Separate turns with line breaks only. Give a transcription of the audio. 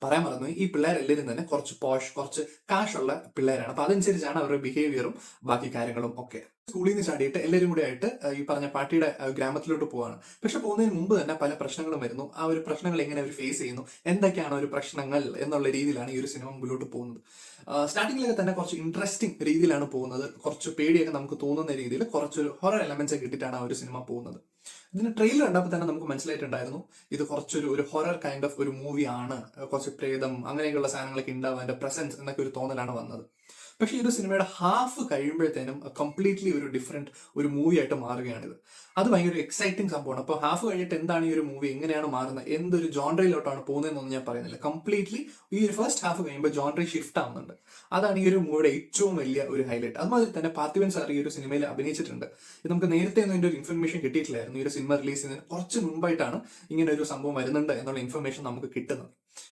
പറയാൻ മറന്നു, ഈ പിള്ളേരെല്ലാവരും തന്നെ കുറച്ച് പോഷ്, കുറച്ച് കാശുള്ള പിള്ളേരാണ്. അപ്പൊ അതനുസരിച്ചാണ് അവരുടെ ബിഹേവിയറും ബാക്കി കാര്യങ്ങളും ഒക്കെ. സ്കൂളിൽ നിന്ന് ചാടിയിട്ട് എല്ലാവരും കൂടെ ആയിട്ട് ഈ പറഞ്ഞ പാർട്ടിയുടെ ഗ്രാമത്തിലോട്ട് പോവാണ്. പക്ഷെ പോകുന്നതിന് മുമ്പ് തന്നെ പല പ്രശ്നങ്ങളും വരുന്നു. ആ ഒരു പ്രശ്നങ്ങൾ എങ്ങനെ അവർ ഫേസ് ചെയ്യുന്നു, എന്തൊക്കെയാണ് ഒരു പ്രശ്നങ്ങൾ എന്നുള്ള രീതിയിലാണ് ഈ ഒരു സിനിമ മുമ്പിലോട്ട് പോകുന്നത്. സ്റ്റാർട്ടിങ്ങിലൊക്കെ തന്നെ കുറച്ച് ഇൻട്രസ്റ്റിംഗ് രീതിയിലാണ് പോകുന്നത്. കുറച്ച് പേടിയൊക്കെ നമുക്ക് തോന്നുന്ന രീതിയിൽ കുറച്ചൊരു ഹൊറർ എലമെന്റ്സ് ഒക്കെ ഇട്ടിട്ടാണ് ആ ഒരു സിനിമ പോകുന്നത്. ഇതിന് ട്രെയിലർ കണ്ടപ്പോൾ തന്നെ നമുക്ക് മനസ്സിലായിട്ടുണ്ടായിരുന്നു ഇത് കുറച്ചൊരു ഹൊറർ കൈൻഡ് ഓഫ് ഒരു മൂവി ആണ്. കുറച്ച് പ്രേതം അങ്ങനെയൊക്കെയുള്ള സാധനങ്ങളൊക്കെ ഉണ്ടാവും, അതിന്റെ പ്രസൻസ് എന്നൊക്കെ ഒരു തോന്നലാണ് വന്നത്. പക്ഷേ ഈ ഒരു സിനിമയുടെ ഹാഫ് കഴിയുമ്പോഴത്തേനും കംപ്ലീറ്റ്ലി ഒരു ഡിഫറെന്റ് ഒരു മൂവി ആയിട്ട് മാറുകയാണിത്. അത് ഭയങ്കര എക്സൈറ്റിംഗ് സംഭവമാണ്. അപ്പോൾ ഹാഫ് കഴിഞ്ഞിട്ട് എന്താണ് ഈ ഒരു മൂവി, എങ്ങനെയാണ് മാറുന്നത്, എന്തൊരു ജോൺറയിലോട്ടാണ് പോകുന്നതെന്നൊന്നും ഞാൻ പറയുന്നില്ല. കംപ്ലീറ്റ്ലി ഈ ഒരു ഫസ്റ്റ് ഹാഫ് കഴിയുമ്പോൾ ജോൺറി ഷിഫ്റ്റ് ആവുന്നുണ്ട്. അതാണ് ഈ ഒരു മൂവിയുടെ ഏറ്റവും വലിയ ഒരു ഹൈലൈറ്റ്. അതുമാതിരി തന്നെ പാർത്ഥിവൻ സാർ ഈ ഒരു സിനിമയിൽ അഭിനയിച്ചിട്ടുണ്ട്. ഇത് നമുക്ക് നേരത്തെ ഒന്നും ഇതിന്റെ ഒരു ഇൻഫർമേഷൻ കിട്ടിയിട്ടില്ലായിരുന്നു. ഈ ഒരു സിനിമ റിലീസ് ചെയ്യുന്നതിന് കുറച്ച് മുമ്പായിട്ടാണ് ഇങ്ങനെ ഒരു സംഭവം വരുന്നുണ്ട് എന്നുള്ള ഇൻഫർമേഷൻ നമുക്ക് കിട്ടുന്നത്.